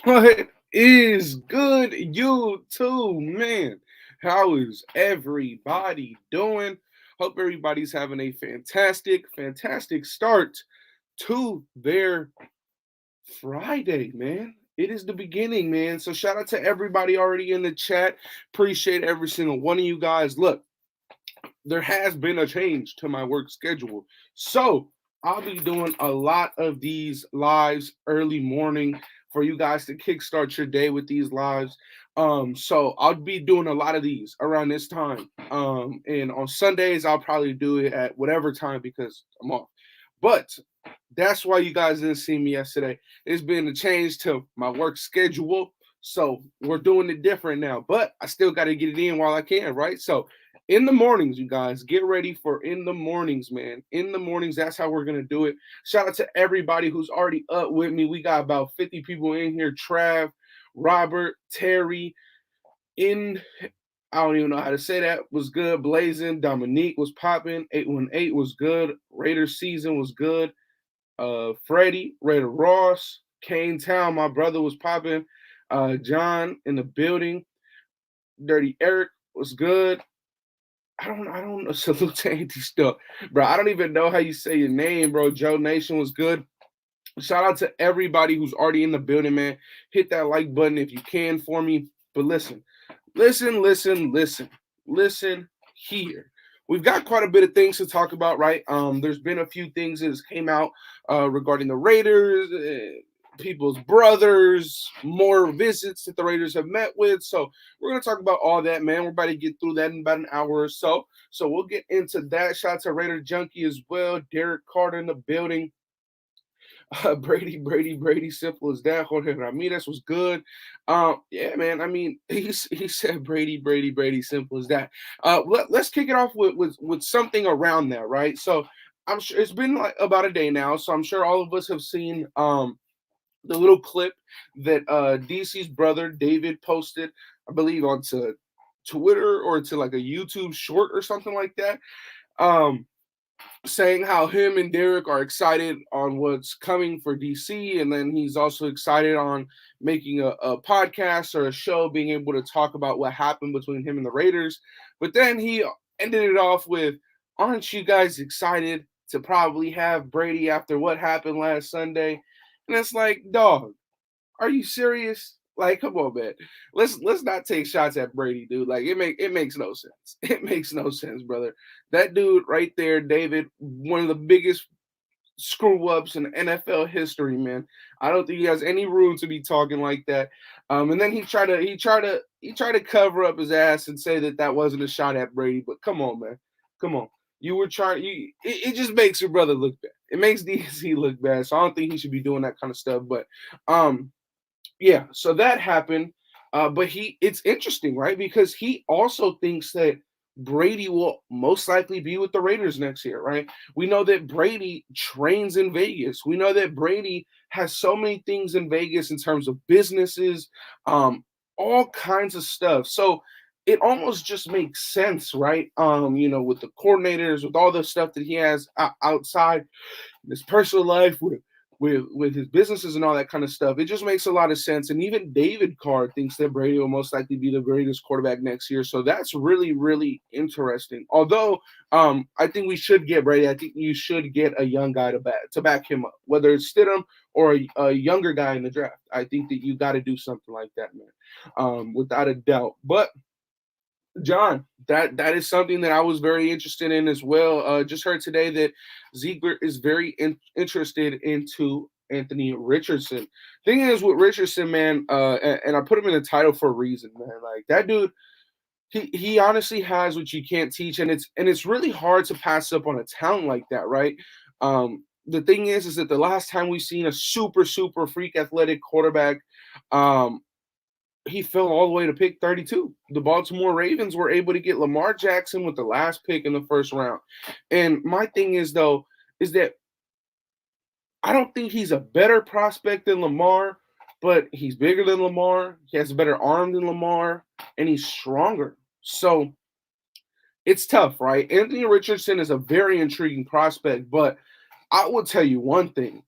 What is good, YouTube, man? How is everybody doing? Hope everybody's having a fantastic start to their Friday, man. It is the beginning, man. So shout out to everybody already in the chat. Appreciate every single one of you guys. Look, there has been a change to my work schedule. So I'll be doing a lot of these lives early morning for you guys to kickstart your day with these lives. So I'll be doing a lot of these around this time. And on Sundays, I'll probably do it at whatever time because I'm off. But that's why you guys didn't see me yesterday. It's been a change to my work schedule. So we're doing it different now. But I still got to get it in while I can, right? So in the mornings, you guys, get ready for in the mornings, man. In the mornings, that's how we're going to do it. Shout out to everybody who's already up with me. We got about 50 people in here. Trav, Robert, Terry, in I don't even know how to say that. Was good. Blazing. Dominique was popping. 818 was good. Raiders season was good. Freddie, Raider Ross, Kane Town, my brother was popping. John in the building. Dirty Eric was good. I don't know. Salute to Andy stuff, bro. I don't even know how you say your name, bro. Joe Nation was good. Shout out to everybody who's already in the building, man. Hit that like button if you can for me. But listen here. We've got quite a bit of things to talk about, right? There's been a few things that came out regarding the Raiders, people's brothers, more visits that the Raiders have met with. So we're gonna talk about all that, man. We're about to get through that in about an hour or so. So we'll get into that. Shout out to Raider Junkie as well. Derek Carter in the building. Brady, simple as that. Jorge Ramirez was good. Yeah, man. I mean, he said Brady, simple as that. Let's kick it off with something around that, right? So I'm sure it's been like about a day now, so I'm sure all of us have seen the little clip that DC's brother David posted, I believe, onto Twitter or to like a YouTube short or something like that. Um, Saying how him and Derek are excited on what's coming for DC, and then he's also excited on making a podcast or a show, being able to talk about what happened between him and the Raiders. But then he ended it off with, "Aren't you guys excited to probably have Brady after what happened last Sunday?" And it's like, dog, are you serious? Like, come on, man. Let's not take shots at Brady, dude. Like, it makes no sense. It makes no sense, brother. That dude right there, David, one of the biggest screw ups in NFL history, man. I don't think he has any room to be talking like that. And then he tried to cover up his ass and say that that wasn't a shot at Brady. But come on, man. Come on. You were trying. It just makes your brother look bad. It makes DC look bad. So I don't think he should be doing that kind of stuff. But yeah, so that happened. But it's interesting, right? Because he also thinks that Brady will most likely be with the Raiders next year, right? We know that Brady trains in Vegas. We know that Brady has so many things in Vegas in terms of businesses, all kinds of stuff. So it almost just makes sense, right? With the coordinators, with all the stuff that he has outside his personal life, with his businesses and all that kind of stuff. It just makes a lot of sense. And even David Carr thinks that Brady will most likely be the greatest quarterback next year. So that's really, really interesting. Although I think we should get Brady. I think you should get a young guy to back him up, whether it's Stidham or a younger guy in the draft. I think that you got to do something like that, man, without a doubt. But John, that is something that I was very interested in as well. Just heard today that Ziegler is very interested into Anthony Richardson. Thing is with Richardson, man, and I put him in the title for a reason, man. Like that dude, he honestly has what you can't teach, and it's really hard to pass up on a talent like that, right? The thing is that the last time we've seen a super freak athletic quarterback, um, he fell all the way to pick 32. The Baltimore Ravens were able to get Lamar Jackson with the last pick in the first round. And my thing is, though, is that I don't think he's a better prospect than Lamar, but he's bigger than Lamar. He has a better arm than Lamar, and he's stronger. So it's tough, right? Anthony Richardson is a very intriguing prospect, but I will tell you one thing.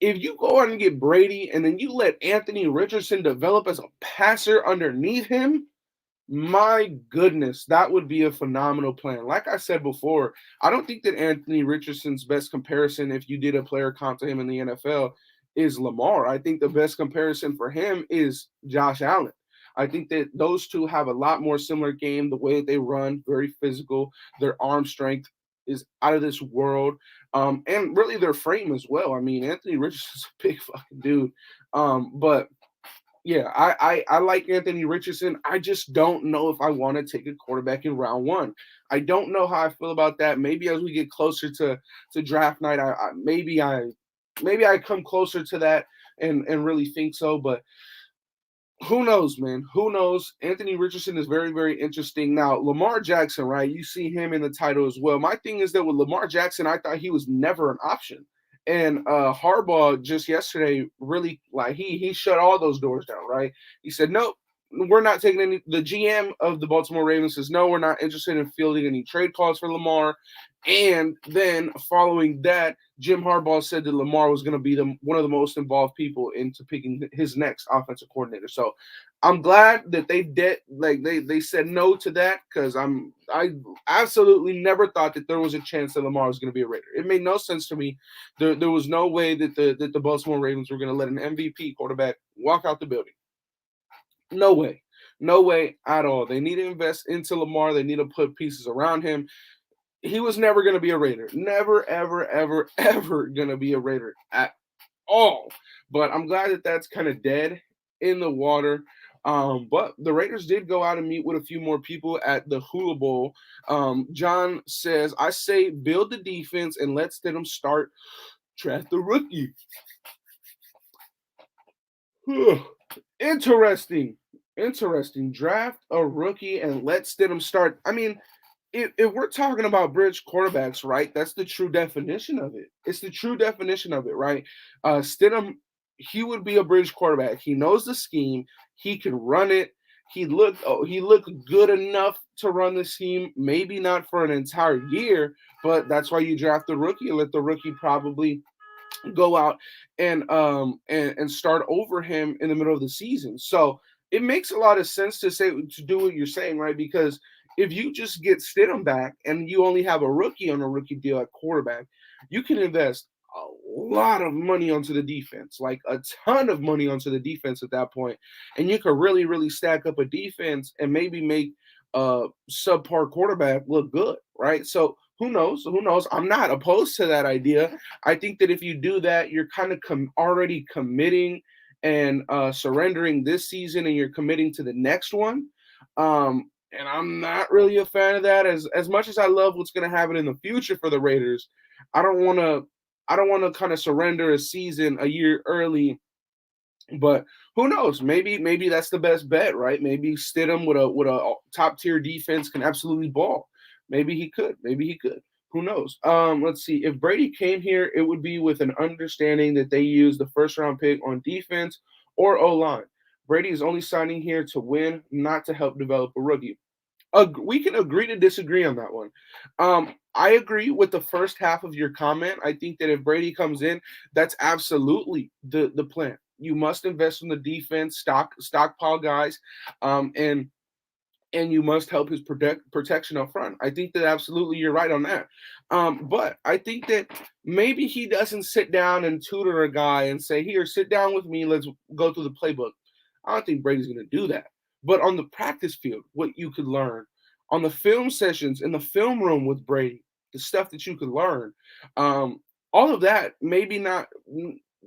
if you go out and get Brady and then you let Anthony Richardson develop as a passer underneath him, my goodness, that would be a phenomenal plan. Like I said before, I don't think that Anthony Richardson's best comparison, if you did a player comp to him in the NFL, is Lamar. I think the best comparison for him is Josh Allen. I think that those two have a lot more similar game, the way that they run, very physical. Their arm strength is out of this world. And really their frame as well. I mean, Anthony Richardson's a big fucking dude. But yeah, I like Anthony Richardson. I just don't know if I want to take a quarterback in round one. I don't know how I feel about that. Maybe as we get closer to draft night, maybe I come closer to that and really think so. But who knows, man? Who knows? Anthony Richardson is very, very interesting. Now, Lamar Jackson, right? You see him in the title as well. My thing is that with Lamar Jackson, I thought he was never an option. And Harbaugh just yesterday really like he shut all those doors down, right? He said, nope, we're not taking any. The GM of the Baltimore Ravens says, no, we're not interested in fielding any trade calls for Lamar. And then following that, Jim Harbaugh said that Lamar was going to be one of the most involved people into picking his next offensive coordinator. So I'm glad that they said no to that because I absolutely never thought that there was a chance that Lamar was going to be a Raider. It made no sense to me. There was no way that the Baltimore Ravens were going to let an MVP quarterback walk out the building. No way. No way at all. They need to invest into Lamar. They need to put pieces around him. He was never going to be a Raider. Never, ever, ever, ever going to be a Raider at all. But I'm glad that that's kind of dead in the water. But the Raiders did go out and meet with a few more people at the Hula Bowl. John says, I say build the defense and let Stidham start, draft the rookie. Interesting. Interesting. Draft a rookie and let Stidham start. I mean, if we're talking about bridge quarterbacks, right, that's the true definition of it. It's the true definition of it, right? Stidham, he would be a bridge quarterback. He knows the scheme. He can run it. He looked good enough to run the scheme. Maybe not for an entire year, but that's why you draft the rookie and let the rookie probably go out and start over him in the middle of the season. So it makes a lot of sense to do what you're saying, right? Because if you just get Stidham back and you only have a rookie on a rookie deal at quarterback, you can invest a lot of money onto the defense, like a ton of money onto the defense at that point, and you could really, really stack up a defense and maybe make a subpar quarterback look good, right? So who knows? Who knows? I'm not opposed to that idea. I think that if you do that, you're kind of already committing and surrendering this season, and you're committing to the next one. And I'm not really a fan of that. As much as I love what's going to happen in the future for the Raiders, I don't want to kind of surrender a season a year early. But who knows? Maybe that's the best bet, right? Maybe Stidham with a top tier defense can absolutely ball. Maybe he could. Maybe he could. Who knows? Let's see. If Brady came here, it would be with an understanding that they use the first round pick on defense or O line. Brady is only signing here to win, not to help develop a rookie. We can agree to disagree on that one. I agree with the first half of your comment. I think that if Brady comes in, that's absolutely the plan. You must invest in the defense, stockpile guys, and you must help his protection up front. I think that absolutely you're right on that. But I think that maybe he doesn't sit down and tutor a guy and say, here, sit down with me, let's go through the playbook. I don't think Brady's going to do that. But on the practice field, what you could learn, on the film sessions in the film room with Brady, the stuff that you could learn, all of that maybe not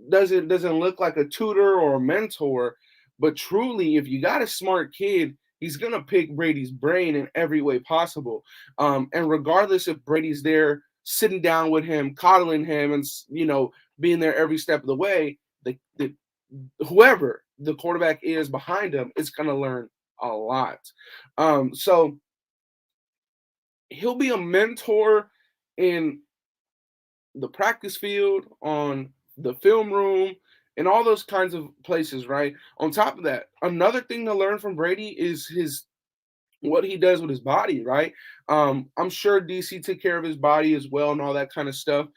doesn't look like a tutor or a mentor, but truly, if you got a smart kid, he's gonna pick Brady's brain in every way possible. And regardless if Brady's there sitting down with him, coddling him, and being there every step of the way, the whoever the quarterback is behind him is going to learn a lot. So he'll be a mentor in the practice field, on the film room, and all those kinds of places, right? On top of that, another thing to learn from Brady is his what he does with his body, right? I'm sure DC took care of his body as well and all that kind of stuff.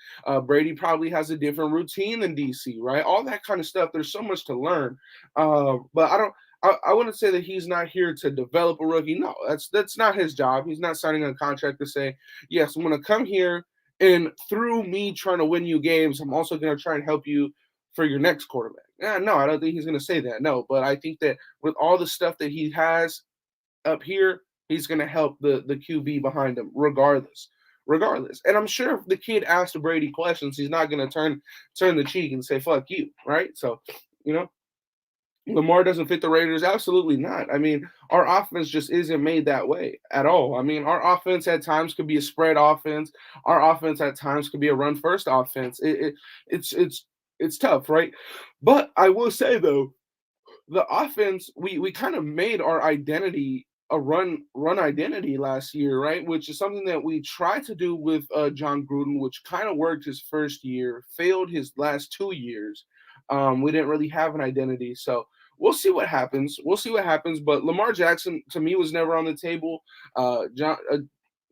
Brady probably has a different routine than DC, right? All that kind of stuff. There's so much to learn. But I don't. I wouldn't say that he's not here to develop a rookie. No, that's not his job. He's not signing a contract to say, yes, I'm going to come here and through me trying to win you games, I'm also going to try and help you for your next quarterback. Yeah, no, I don't think he's going to say that. No, but I think that with all the stuff that he has up here, he's going to help the QB behind him regardless. Regardless. And I'm sure if the kid asks Brady questions, he's not going to turn the cheek and say, fuck you, right? So, you know, Lamar doesn't fit the Raiders? Absolutely not. I mean, our offense just isn't made that way at all. I mean, our offense at times could be a spread offense. Our offense at times could be a run first offense. It's tough, right? But I will say though, the offense we kind of made our identity a run identity last year, right? Which is something that we tried to do with John Gruden, which kind of worked his first year, failed his last 2 years. We didn't really have an identity, so we'll see what happens. We'll see what happens. But Lamar Jackson to me was never on the table. John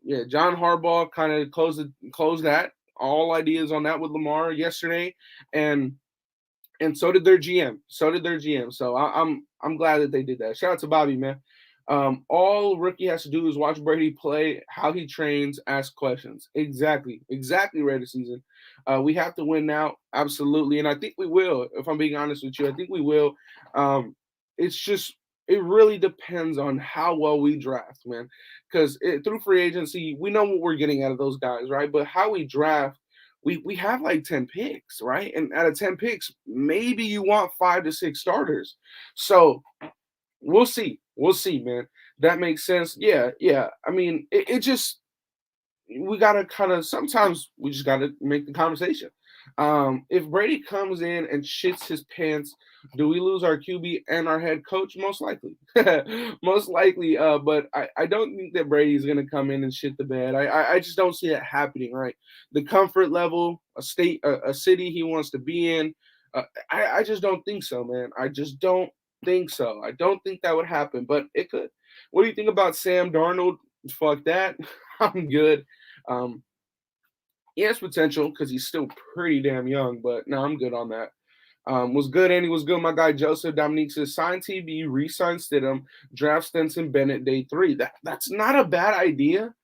Harbaugh kind of closed that all ideas on that with Lamar yesterday, and so did their GM. So I'm glad that they did that. Shout out to Bobby, man. All rookie has to do is watch Brady play, how he trains, ask questions. Exactly, Raider season. We have to win now, absolutely, and I think we will. If I'm being honest with you, I think we will. It's just it really depends on how well we draft, man. Because through free agency, we know what we're getting out of those guys, right? But how we draft, we have like 10 picks, right? And out of 10 picks, maybe you want 5 to 6 starters. So we'll see. We'll see, man. That makes sense. Yeah. I mean, it just we gotta kind of sometimes we just gotta make the conversation. If Brady comes in and shits his pants, do we lose our QB and our head coach? Most likely, most likely. But I don't think that Brady's gonna come in and shit the bed. I just don't see that happening. Right, the comfort level, a city he wants to be in. I just don't think so, man. I just don't think so. I don't think that would happen, but it could. What do you think about Sam Darnold? Fuck that. I'm good. Um, he has potential because he's still pretty damn young, but no, I'm good on that. Was good, Andy. Was good. My guy Joseph Dominique says sign TB, re-sign Stidham, draft Stenson Bennett day 3. That's not a bad idea,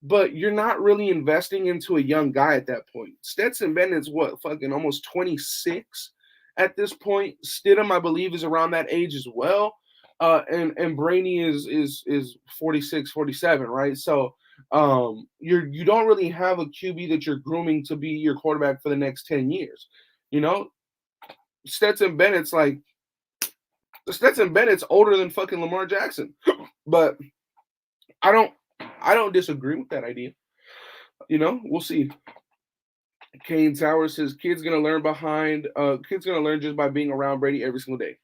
but you're not really investing into a young guy at that point. Stetson Bennett's what, fucking almost 26 at this point. Stidham, I believe, is around that age as well. And Brainy is 46, 47, right? So you don't really have a QB that you're grooming to be your quarterback for the next 10 years. You know, Stetson Bennett's older than fucking Lamar Jackson. But I don't disagree with that idea. You know, we'll see. Kane Tower says kids gonna learn just by being around Brady every single day.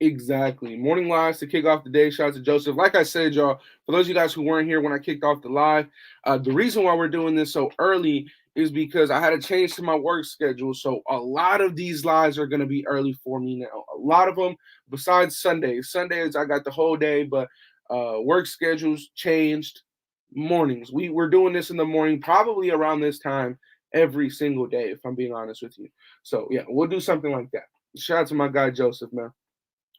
Exactly. Morning lives to kick off the day. Shout out to Joseph. Like I said, y'all, for those of you guys who weren't here when I kicked off the live, the reason why we're doing this so early is because I had to change to my work schedule. So a lot of these lives are going to be early for me now. A lot of them, besides Sundays. Sundays, I got the whole day, but work schedules changed. Mornings. We're doing this in the morning, probably around this time every single day, if I'm being honest with you. So, yeah, we'll do something like that. Shout out to my guy, Joseph, man.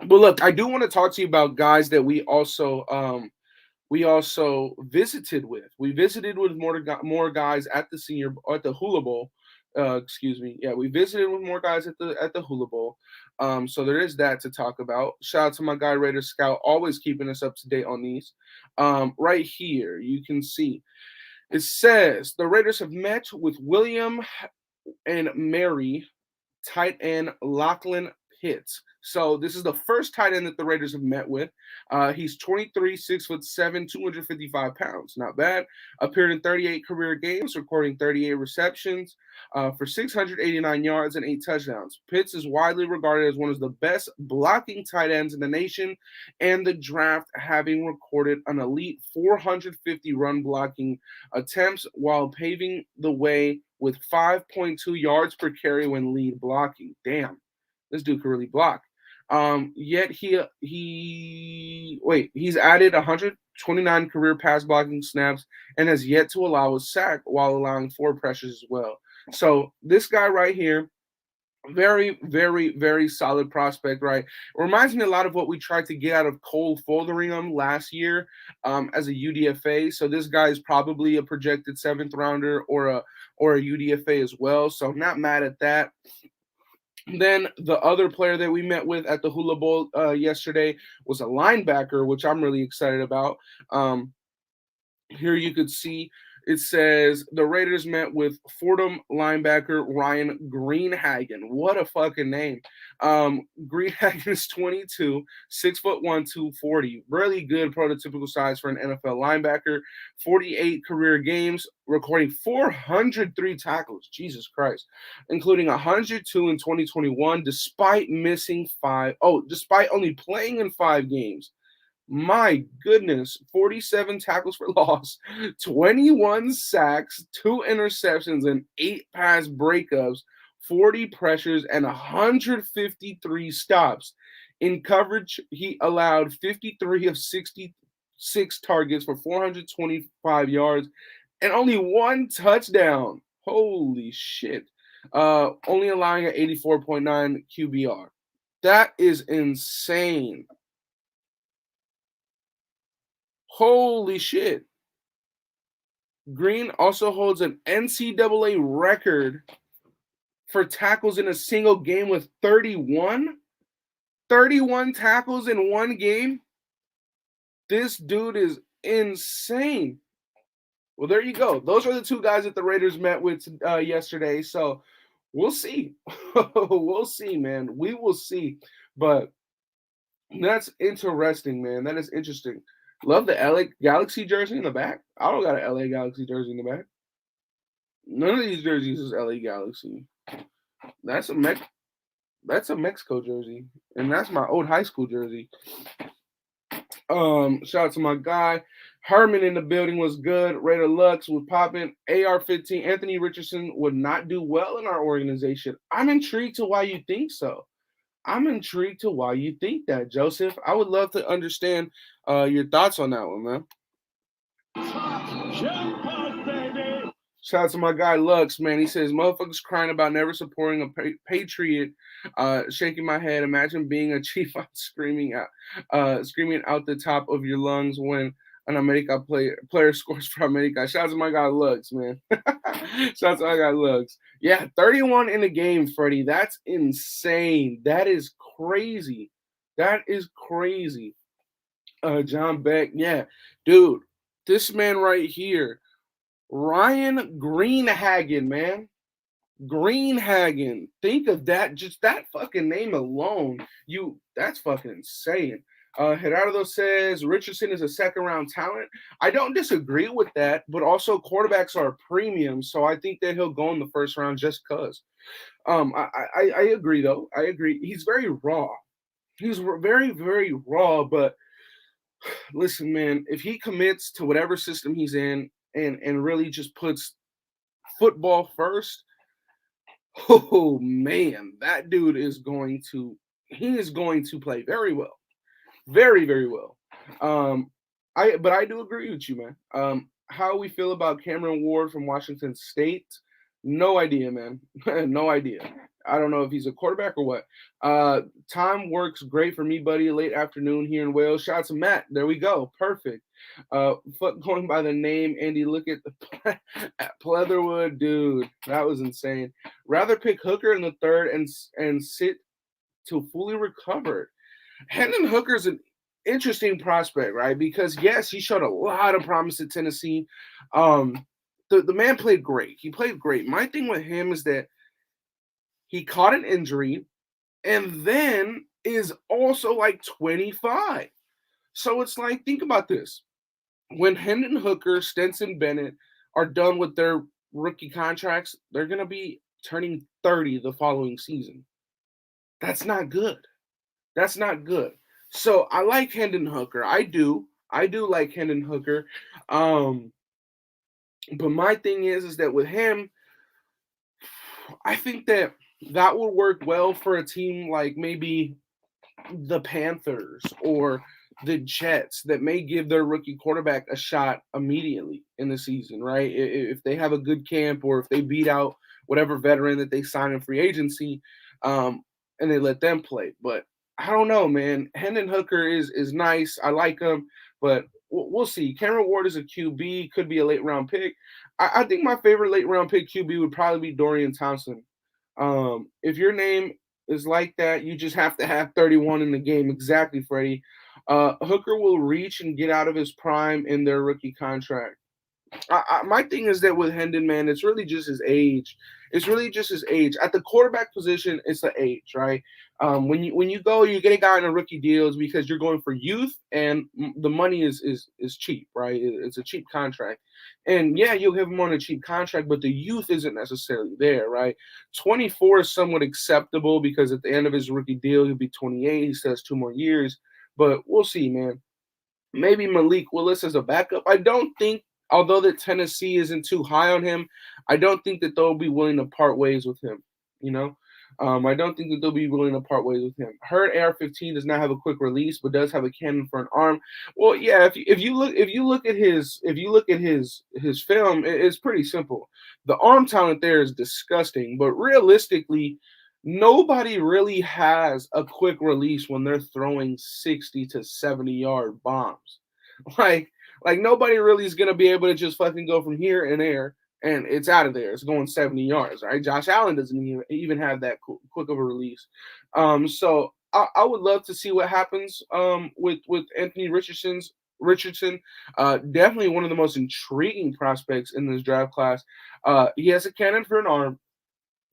But look, I do want to talk to you about guys that we also visited with. We visited with more guys at the Hula Bowl. Excuse me. Yeah, we visited with more guys at the Hula Bowl. So there is that to talk about. Shout out to my guy Raider Scout, always keeping us up to date on these. Right here, you can see it says the Raiders have met with William and Mary tight end Lachlan Pitts. So this is the first tight end that the Raiders have met with. He's 23, 6'7", 255 pounds. Not bad. Appeared in 38 career games, recording 38 receptions for 689 yards and 8 touchdowns. Pitts is widely regarded as one of the best blocking tight ends in the nation and the draft, having recorded an elite 450 run blocking attempts while paving the way with 5.2 yards per carry when lead blocking. Damn. This dude can really block. Yet he's added 129 career pass blocking snaps and has yet to allow a sack while allowing 4 pressures as well. So this guy right here, very, very, very solid prospect, right? Reminds me a lot of what we tried to get out of Cole Fotheringham last year as a UDFA. So this guy is probably a projected 7th rounder or a UDFA as well. So I'm not mad at that. Then the other player that we met with at the Hula Bowl yesterday was a linebacker, which I'm really excited about. Here you could see it says the Raiders met with Fordham linebacker Ryan Greenhagen. What a fucking name. Greenhagen is 22, 6'1", 240. Really good prototypical size for an NFL linebacker. 48 career games, recording 403 tackles. Jesus Christ. Including 102 in 2021, despite despite only playing in 5 games. My goodness, 47 tackles for loss, 21 sacks, 2 interceptions, and 8 pass breakups, 40 pressures, and 153 stops. In coverage, he allowed 53 of 66 targets for 425 yards and only 1 touchdown. Holy shit. Only allowing an 84.9 QBR. That is insane. Holy shit. Green also holds an NCAA record for tackles in a single game with 31. 31 tackles in one game. This dude is insane. Well, there you go. Those are the 2 guys that the Raiders met with yesterday. So we'll see. We'll see, man. We will see. But that's interesting, man. That is interesting. Love the LA Galaxy jersey in the back. I don't got an LA Galaxy jersey in the back. None of these jerseys is LA Galaxy. That's a Mexico jersey, and that's my old high school jersey. Shout out to my guy Herman in the building. Was good. Raider Lux was popping. AR-15 Anthony Richardson would not do well in our organization. I'm intrigued to why you think so. I'm intrigued to why you think that, Joseph. I would love to understand your thoughts on that one, man. Shout out to my guy Lux, man. He says, motherfuckers crying about never supporting a patriot, shaking my head. Imagine being a chief screaming out the top of your lungs when an America player scores for America. Shout out to my guy Lux, man. Shout out to my guy Lux. Yeah, 31 in a game, Freddie. That's insane. That is crazy. That is crazy. John Beck, yeah. Dude, this man right here, Ryan Greenhagen, man. Greenhagen. Think of that. Just that fucking name alone. That's fucking insane. Gerardo says Richardson is a 2nd-round talent. I don't disagree with that, but also quarterbacks are a premium, so I think that he'll go in the 1st round just because. I agree, though. I agree. He's very raw. He's very, very raw, but listen, man, if he commits to whatever system he's in and really just puts football first, oh, man, that dude is going to play very well. Very, very well. But I do agree with you, man. How we feel about Cameron Ward from Washington State, no idea, man. No idea. I don't know if he's a quarterback or what. Time works great for me, buddy. Late afternoon here in Wales. Shout out to Matt. There we go. Perfect. Going by the name, Andy, look at the Pleatherwood, dude. That was insane. Rather pick Hooker in the 3rd and sit to fully recover. Hendon Hooker's an interesting prospect, right? Because yes, he showed a lot of promise at Tennessee. The man played great. He played great. My thing with him is that he caught an injury and then is also like 25. So it's like, think about this. When Hendon Hooker, Stetson Bennett are done with their rookie contracts, they're going to be turning 30 the following season. That's not good. That's not good. So I like Hendon Hooker. I do like Hendon Hooker. But my thing is that with him, I think that would work well for a team like maybe the Panthers or the Jets that may give their rookie quarterback a shot immediately in the season, right? If they have a good camp or if they beat out whatever veteran that they sign in free agency, and they let them play. But I don't know, man. Hendon Hooker is nice. I like him, but we'll see. Cameron Ward is a QB, could be a late round pick. I think my favorite late round pick QB would probably be Dorian Thompson. If your name is like that, you just have to have 31 in the game. Exactly, Freddie. Hooker will reach and get out of his prime in their rookie contract. My thing is that with Hendon, man, it's really just his age. It's really just his age. At the quarterback position, it's the age, right? When you go, you get a guy on a rookie deals because you're going for youth, and the money is cheap, right? It's a cheap contract, and yeah, you'll have him on a cheap contract, but the youth isn't necessarily there, right? 24 is somewhat acceptable because at the end of his rookie deal, he'll be 28. He still has 2 more years, but we'll see, man. Maybe Malik Willis as a backup. I don't think, although that Tennessee isn't too high on him, I don't think that they'll be willing to part ways with him. You know, I don't think that they'll be willing to part ways with him. Hurt AR-15 does not have a quick release, but does have a cannon for an arm. Well, yeah, if you look at his film, it's pretty simple. The arm talent there is disgusting, but realistically, nobody really has a quick release when they're throwing 60 to 70-yard bombs. Like like nobody really is gonna be able to just fucking go from here and there and it's out of there. It's going 70 yards, right? Josh Allen doesn't even have that quick of a release. So I would love to see what happens with Anthony Richardson. Definitely one of the most intriguing prospects in this draft class. He has a cannon for an arm.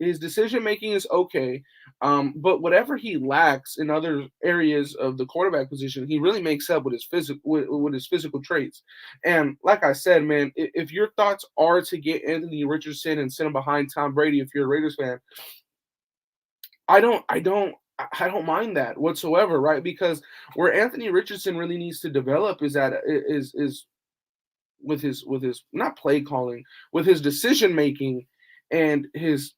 His decision making is okay, but whatever he lacks in other areas of the quarterback position, he really makes up with his physical traits. And like I said, man, if your thoughts are to get Anthony Richardson and send him behind Tom Brady, if you're a Raiders fan, I don't mind that whatsoever, right? Because where Anthony Richardson really needs to develop is with his not play calling, with his decision making and his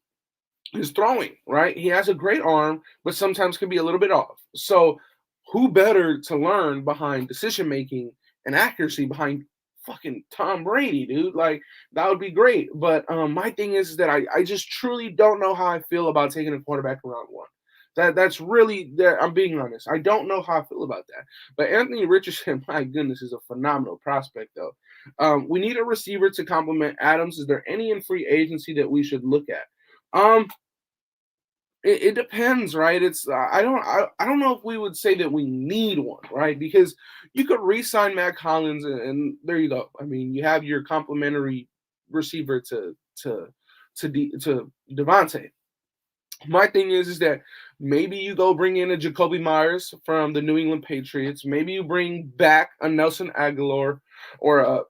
throwing, right? He has a great arm, but sometimes can be a little bit off. So, who better to learn behind decision making and accuracy behind fucking Tom Brady, dude? Like that would be great. But my thing is that I just truly don't know how I feel about taking a quarterback around one. That's really there. I'm being honest. I don't know how I feel about that. But Anthony Richardson, my goodness, is a phenomenal prospect, though. We need a receiver to complement Adams. Is there any in free agency that we should look at? Um, it depends, right? It's I don't know if we would say that we need one, right? Because you could re-sign Matt Collins, and there you go. I mean, you have your complimentary receiver to Devontae. My thing is that maybe you go bring in a Jacoby Myers from the New England Patriots. Maybe you bring back a Nelson Aguilar, or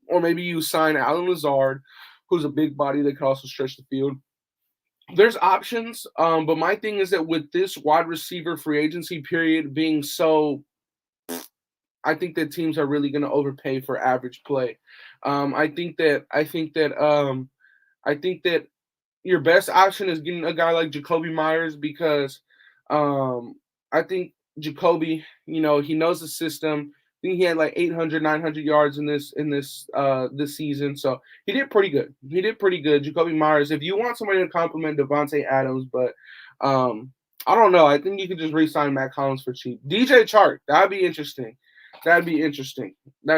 maybe you sign Alan Lazard, who's a big body that can also stretch the field. There's options, but my thing is that with this wide receiver free agency period being so, I think that teams are really going to overpay for average play. I think that your best option is getting a guy like Jacoby Myers because I think Jacoby, he knows the system. I think he had like 800, 900 yards this season. So he did pretty good. Jacoby Myers. If you want somebody to compliment Devontae Adams, but I don't know. I think you could just re-sign Matt Collins for cheap. DJ Chark, that'd be interesting. That'd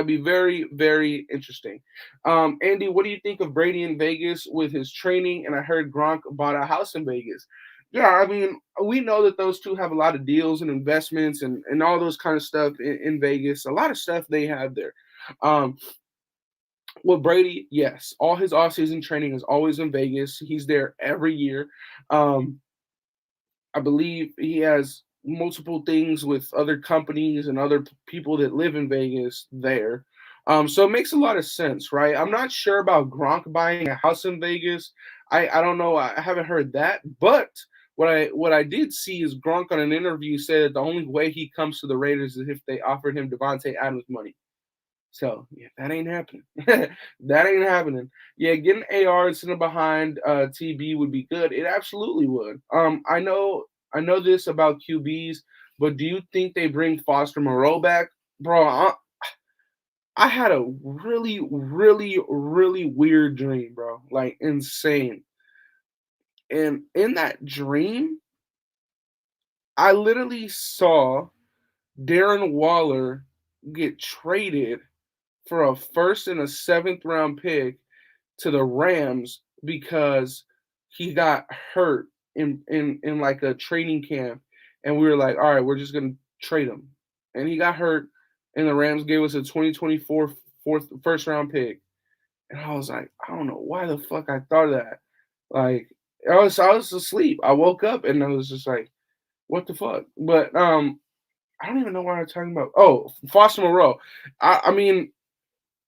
be very, very interesting. Andy, what do you think of Brady in Vegas with his training? And I heard Gronk bought a house in Vegas. Yeah, I mean, we know that those two have a lot of deals and investments and all those kind of stuff in Vegas. A lot of stuff they have there. With Brady, yes, all his offseason training is always in Vegas. He's there every year. I believe he has multiple things with other companies and other people that live in Vegas there. So it makes a lot of sense, right? I'm not sure about Gronk buying a house in Vegas. I don't know. I haven't heard that. But what I did see is Gronk on an interview said that the only way he comes to the Raiders is if they offered him Devontae Adams money. So yeah, that ain't happening. That ain't happening. Yeah, getting AR and sitting behind TB would be good. It absolutely would. I know this about QBs. But do you think they bring Foster Moreau back? Bro, I had a really, really, really weird dream, bro. Like insane. And in that dream, I literally saw Darren Waller get traded for a first and a seventh round pick to the Rams because he got hurt in like a training camp, and we were like, all right, we're just gonna trade him, and he got hurt, and the Rams gave us a 2024 first round pick, and I was like, I don't know why the fuck I thought of that, like I was asleep, I woke up and I was just like, what the fuck, but I don't even know what I'm talking about. Oh, Foster Moreau. I mean,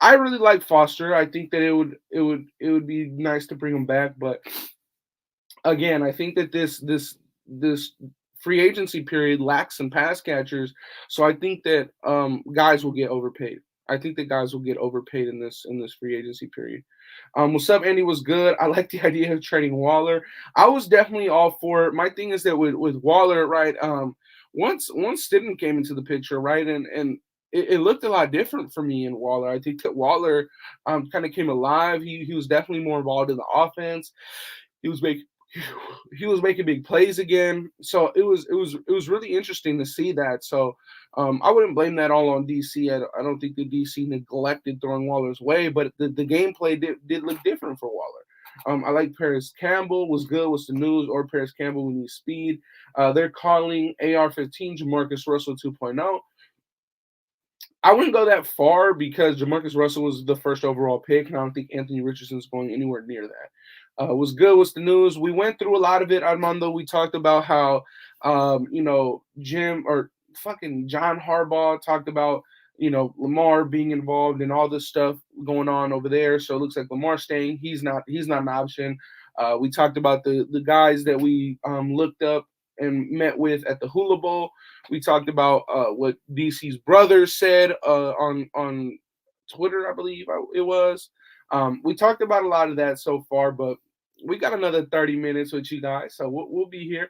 I really like Foster. I think that it would be nice to bring him back, but again, I think that this free agency period lacks some pass catchers, so I think that guys will get overpaid. I think that guys will get overpaid in this free agency period. What's up, Andy? Was good. I like the idea of trading Waller. I was definitely all for it. My thing is that with Waller, right? Once Stidham came into the picture, right, and it looked a lot different for me in Waller. I think that Waller kind of came alive. He was definitely more involved in the offense. He was making he was making big plays again. So it was really interesting to see that. So I wouldn't blame that all on DC. I don't think the DC neglected throwing Waller's way, but the gameplay did look different for Waller. I like Paris Campbell was good. What's the news? Or Paris Campbell, we need speed. They're calling AR-15 Jamarcus Russell 2.0. I wouldn't go that far because Jamarcus Russell was the first overall pick, and I don't think Anthony Richardson is going anywhere near that. Was good. What's the news? We went through a lot of it, Armando. We talked about how, Jim or fucking John Harbaugh talked about, Lamar being involved in all this stuff going on over there. So it looks like Lamar staying. He's not an option. We talked about the guys that we looked up and met with at the Hula Bowl. We talked about what DC's brother said on Twitter, I believe it was. We talked about a lot of that so far, but we got another 30 minutes with you guys, so we'll be here.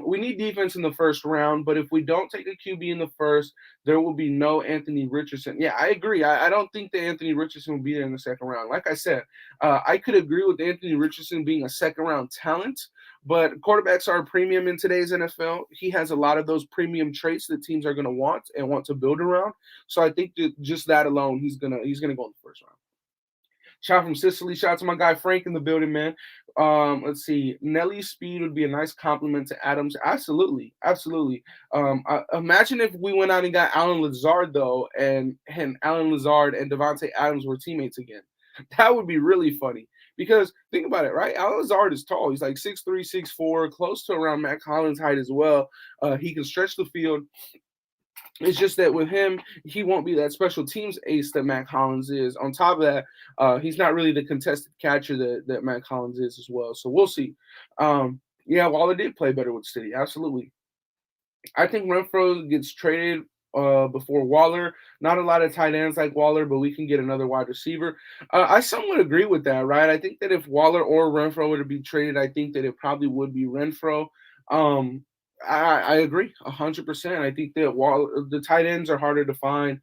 We need defense in the first round, but if we don't take a QB in the first, there will be no Anthony Richardson. Yeah, I agree. I don't think that Anthony Richardson will be there in the second round. Like I said, I could agree with Anthony Richardson being a second round talent, but quarterbacks are a premium in today's NFL. He has a lot of those premium traits that teams are going to want and want to build around. So I think that just that alone, he's gonna go in the first round. Shout out from Sicily. Shout out to my guy Frank in the building, man. Let's see. Nelly's speed would be a nice compliment to Adams. Absolutely, absolutely. Imagine if we went out and got Alan Lazard though, and Alan Lazard and Devontae Adams were teammates again. That would be really funny. Because think about it, right? Alan Lazard is tall. He's like 6'3", 6'4", close to around Matt Collins' height as well. He can stretch the field. It's just that with him, he won't be that special teams ace that Matt Collins is. On top of that, he's not really the contested catcher that Matt Collins is as well. So we'll see. Yeah, Waller did play better with City. Absolutely. I think Renfro gets traded before Waller. Not a lot of tight ends like Waller, but we can get another wide receiver. I somewhat agree with that, right? I think that if Waller or Renfro were to be traded, I think that it probably would be Renfro. I agree 100%. I think that the tight ends are harder to find.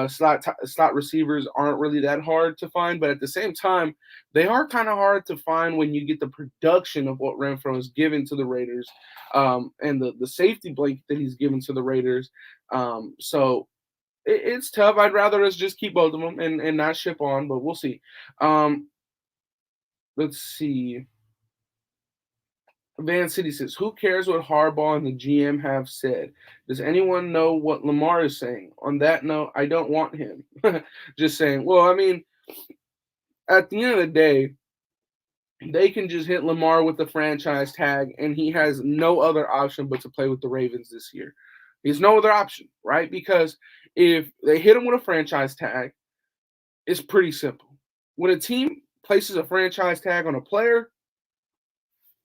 Slot receivers aren't really that hard to find, but at the same time, they are kind of hard to find when you get the production of what Renfro has given to the Raiders, and the safety blanket that he's given to the Raiders. So it's tough. I'd rather us just keep both of them and not ship on, but we'll see. Let's see. Van City says, who cares what Harbaugh and the GM have said? Does anyone know what Lamar is saying? On that note, I don't want him. Just saying. Well, I mean, at the end of the day, they can just hit Lamar with the franchise tag, and he has no other option but to play with the Ravens this year. There's no other option, right? Because if they hit him with a franchise tag, it's pretty simple. When a team places a franchise tag on a player,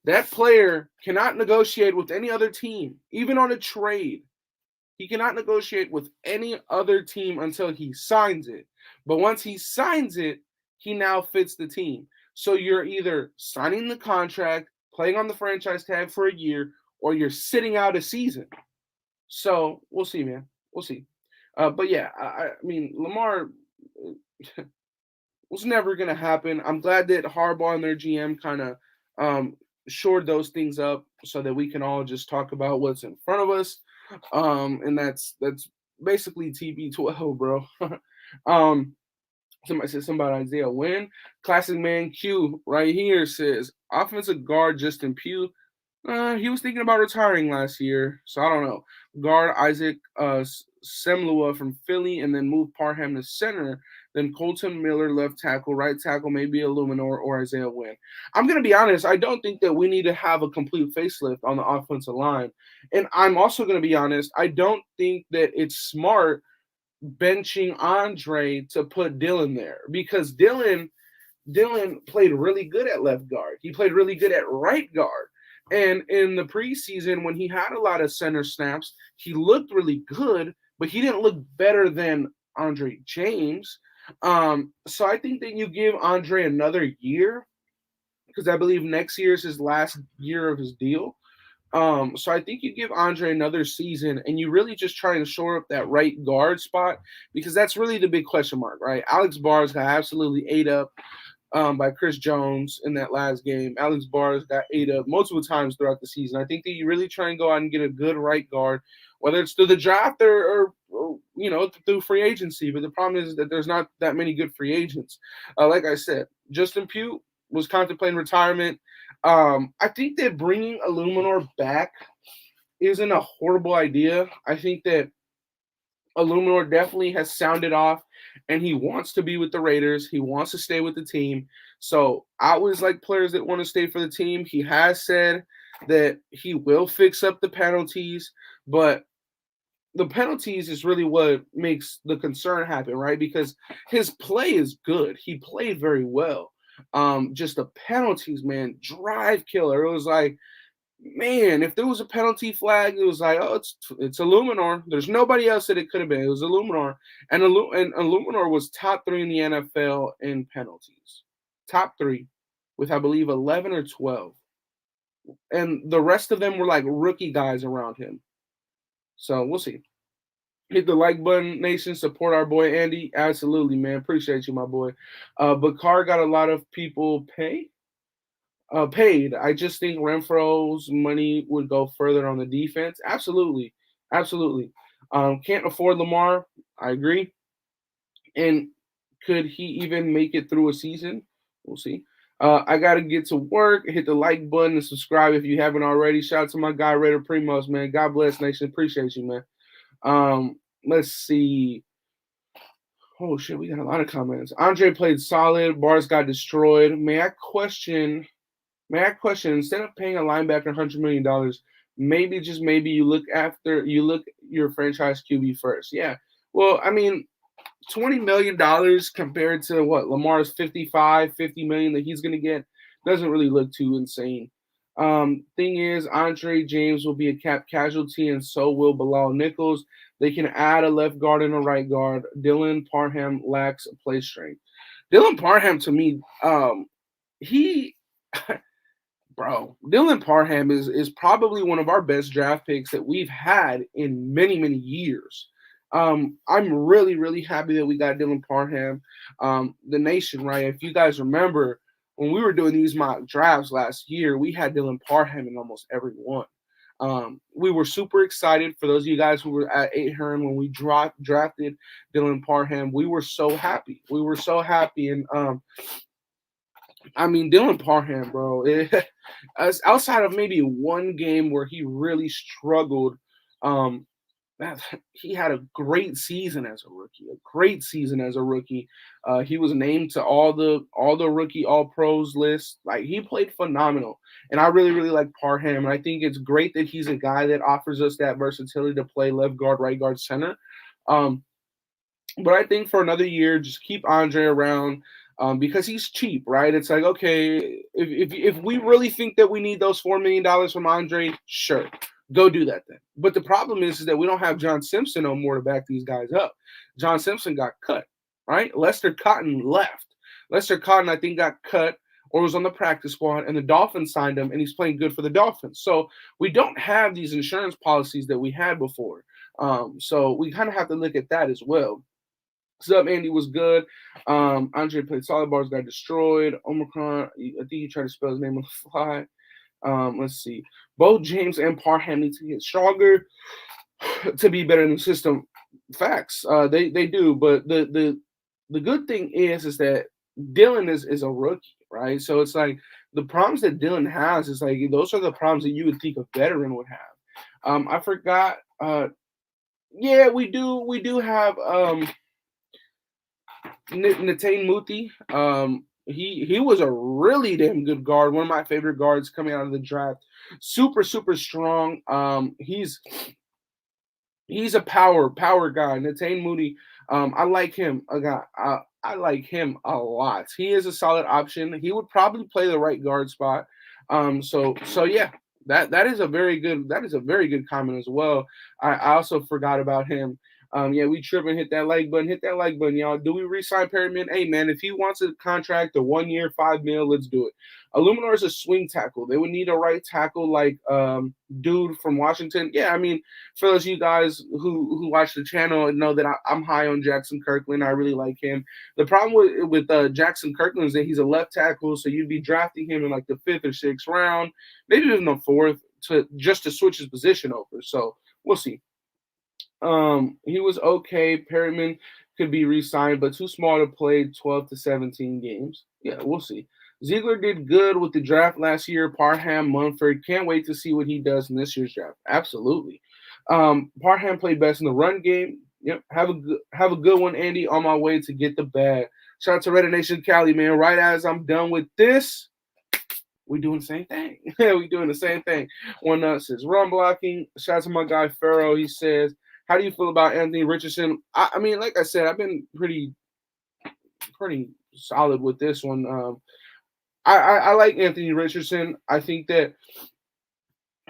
that player cannot negotiate with any other team, even on a trade. He cannot negotiate with any other team until he signs it. But once he signs it, he now fits the team. So you're either signing the contract, playing on the franchise tag for a year, or you're sitting out a season. So we'll see, man. We'll see. But yeah, I mean, Lamar was never going to happen. I'm glad that Harbaugh and their GM kind of um, shored those things up so that we can all just talk about what's in front of us. And that's basically TB12, bro. um, Somebody said something about Isaiah Wynn. Classic Man Q right here says offensive guard Justin Pugh. He was thinking about retiring last year, so I don't know. Guard Isaac Semlua from Philly, and then move Parham to center. Then Colton Miller left tackle, right tackle, maybe Illuminor or Isaiah Wynn. I'm gonna be honest. I don't think that we need to have a complete facelift on the offensive line, and I'm also gonna be honest. I don't think that it's smart benching Andre to put Dylan there because Dylan played really good at left guard. He played really good at right guard. And in the preseason, when he had a lot of center snaps, he looked really good, but he didn't look better than Andre James. So I think that you give Andre another year because I believe next year is his last year of his deal. So I think you give Andre another season and you really just try and shore up that right guard spot because that's really the big question mark, right? Alex Bars got absolutely ate up by Chris Jones in that last game. Alex Bars got ate up multiple times throughout the season. I think that you really try and go out and get a good right guard, whether it's through the draft or through free agency. But the problem is that there's not that many good free agents. Like I said, Justin Pugh was contemplating retirement. I think that bringing Illuminor back isn't a horrible idea. I think that Illuminor definitely has sounded off and he wants to be with the Raiders. He wants to stay with the team. So I always like players that want to stay for the team. He has said that he will fix up the penalties, but the penalties is really what makes the concern happen, right? Because his play is good. He played very well. Just the penalties, man, drive killer. It was like, man, if there was a penalty flag, it was like, oh, it's Illuminor. There's nobody else that it could have been. It was Illuminor, and Illuminor was top 3 in the NFL in penalties, top 3, with I believe 11 or 12, and the rest of them were like rookie guys around him. So we'll see. Hit the like button, nation. Support our boy Andy. Absolutely, man. Appreciate you, my boy. But Carr got a lot of people paid. I just think Renfro's money would go further on the defense. Absolutely. Absolutely. Can't afford Lamar. I agree. And could he even make it through a season? We'll see. I got to get to work. Hit the like button and subscribe if you haven't already. Shout out to my guy, Raider Primos, man. God bless, nation. Appreciate you, man. Let's see. Oh, shit. We got a lot of comments. Andre played solid. Bars got destroyed. May I question, instead of paying a linebacker $100 million, maybe just maybe you look your franchise QB first. Yeah. Well, I mean, $20 million compared to what Lamar's 50 million that he's gonna get doesn't really look too insane. Thing is, Andre James will be a cap casualty, and so will Bilal Nichols. They can add a left guard and a right guard. Dylan Parham lacks play strength. Dylan Parham, to me, he Dylan Parham is probably one of our best draft picks that we've had in many, many years. I'm really, really happy that we got Dylan Parham. The nation, right? If you guys remember, when we were doing these mock drafts last year, we had Dylan Parham in almost every one. We were super excited for those of you guys who were at 8 Hearn when we drafted Dylan Parham. We were so happy. And I mean, Dylan Parham, bro, outside of maybe one game where he really struggled, he had a great season as a rookie. He was named to all the rookie all pros lists. Like, he played phenomenal, and I really, really like Parham. And I think it's great that he's a guy that offers us that versatility to play left guard, right guard, center. But I think for another year, just keep Andre around. Because he's cheap, right? It's like, okay, if we really think that we need those $4 million from Andre, sure, go do that then. But the problem is that we don't have John Simpson no more to back these guys up. John Simpson got cut, right? Lester Cotton left. Lester Cotton, I think, got cut or was on the practice squad, and the Dolphins signed him, and he's playing good for the Dolphins. So we don't have these insurance policies that we had before. So we kind of have to look at that as well. What's up, Andy? Was good. Andre played solid. Bars got destroyed. Omicron. I think he tried to spell his name on the fly. Let's see. Both James and Parham need to get stronger to be better in the system. Facts. They do. But the good thing is that Dylan is a rookie, right? So it's like the problems that Dylan has is like those are the problems that you would think a veteran would have. I forgot. Yeah, we do have Natane Muti. He was a really damn good guard. One of my favorite guards coming out of the draft. Super strong. He's a power guy. Natane Moody. I like him. I like him a lot. He is a solid option. He would probably play the right guard spot. So yeah, that is a very good comment as well. I also forgot about him. Yeah, we trip and hit that like button. Hit that like button, y'all. Do we re-sign Perryman? Hey, man, if he wants a contract, a 1 year, $5 million, let's do it. Illuminor is a swing tackle. They would need a right tackle like dude from Washington. Yeah, I mean, for those of you guys who watch the channel and know that I'm high on Jackson Kirkland. I really like him. The problem with Jackson Kirkland is that he's a left tackle, so you'd be drafting him in like the 5th or 6th round, maybe even the 4th, to switch his position over. So we'll see. He was okay. Perryman could be re-signed, but too small to play 12 to 17 games. Yeah, we'll see. Ziegler did good with the draft last year. Parham, Munford. Can't wait to see what he does in this year's draft. Absolutely. Parham played best in the run game. Yep. Have a good one, Andy. On my way to get the bag. Shout out to Raider Nation Cali, man. Right as I'm done with this, we doing the same thing. We doing the same thing. One says run blocking. Shout out to my guy Farrow. He says, how do you feel about Anthony Richardson? I mean, like I said, I've been pretty solid with this one. I like Anthony Richardson. I think that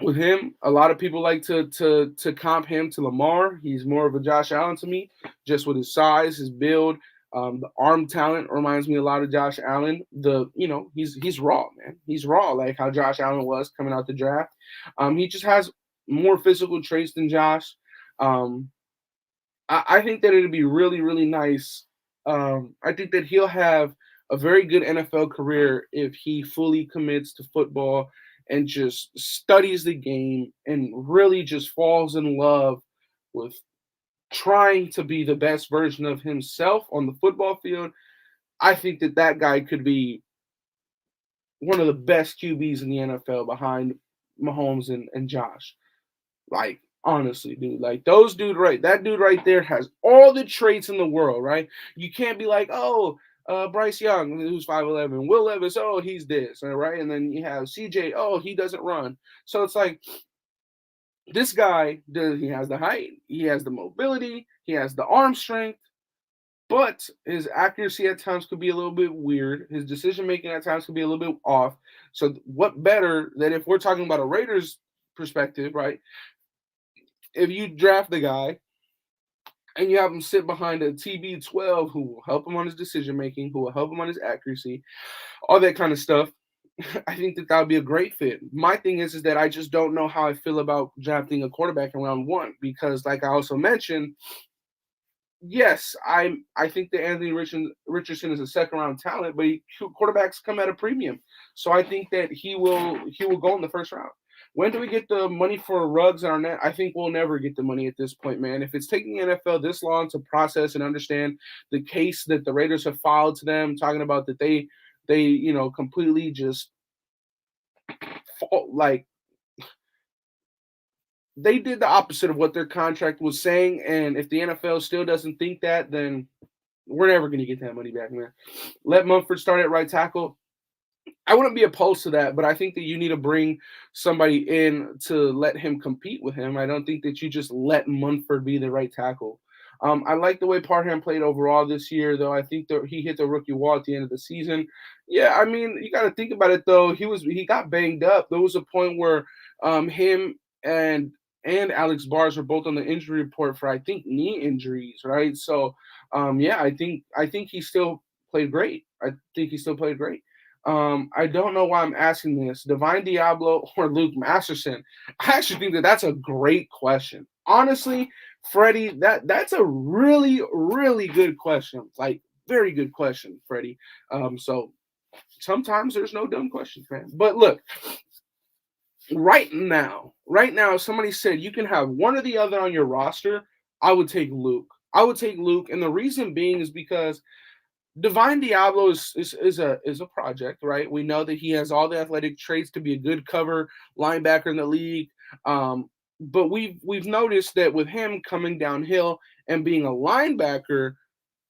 with him, a lot of people like to comp him to Lamar. He's more of a Josh Allen to me, just with his size, his build. The arm talent reminds me a lot of Josh Allen. He's raw, man. He's raw, like how Josh Allen was coming out the draft. He just has more physical traits than Josh. I think that it'd be really, really nice. I think that he'll have a very good NFL career if he fully commits to football and just studies the game and really just falls in love with trying to be the best version of himself on the football field. I think that guy could be one of the best QBs in the NFL behind Mahomes and Josh. Like, honestly, dude, like that dude right there has all the traits in the world, right? You can't be like, Bryce Young, who's 5'11", Will Levis, he's this, right? And then you have CJ, he doesn't run. So it's like this guy, he has the height, he has the mobility, he has the arm strength, but his accuracy at times could be a little bit weird. His decision making at times could be a little bit off. So what better than if we're talking about a Raiders perspective, right? If you draft the guy and you have him sit behind a TB12 who will help him on his decision making, who will help him on his accuracy, all that kind of stuff, I think that would be a great fit. My thing is that I just don't know how I feel about drafting a quarterback in round 1 because, like I also mentioned, yes, I think that Anthony Richardson is a second-round talent, but quarterbacks come at a premium. So I think that he will go in the first round. When do we get the money for Ruggs and Arnett? I think we'll never get the money at this point, man. If it's taking the NFL this long to process and understand the case that the Raiders have filed to them, talking about that they completely just like they did the opposite of what their contract was saying. And if the NFL still doesn't think that, then we're never going to get that money back, man. Let Munford start at right tackle. I wouldn't be opposed to that, but I think that you need to bring somebody in to let him compete with him. I don't think that you just let Munford be the right tackle. I like the way Parham played overall this year, though. I think that he hit the rookie wall at the end of the season. Yeah, I mean, you got to think about it, though. He got banged up. There was a point where him and Alex Bars were both on the injury report for, I think, knee injuries, right? So, yeah, I think he still played great. I don't know why I'm asking this. Divine Diablo or Luke Masterson? I actually think that that's a great question. Honestly, Freddie, that's a really, really good question. Like, very good question, Freddie. So sometimes there's no dumb questions, man. But look, right now, if somebody said you can have one or the other on your roster, I would take Luke. I would take Luke, and the reason being is because Divine Diablo is a project, right? We know that he has all the athletic traits to be a good cover linebacker in the league. But we've noticed that with him coming downhill and being a linebacker,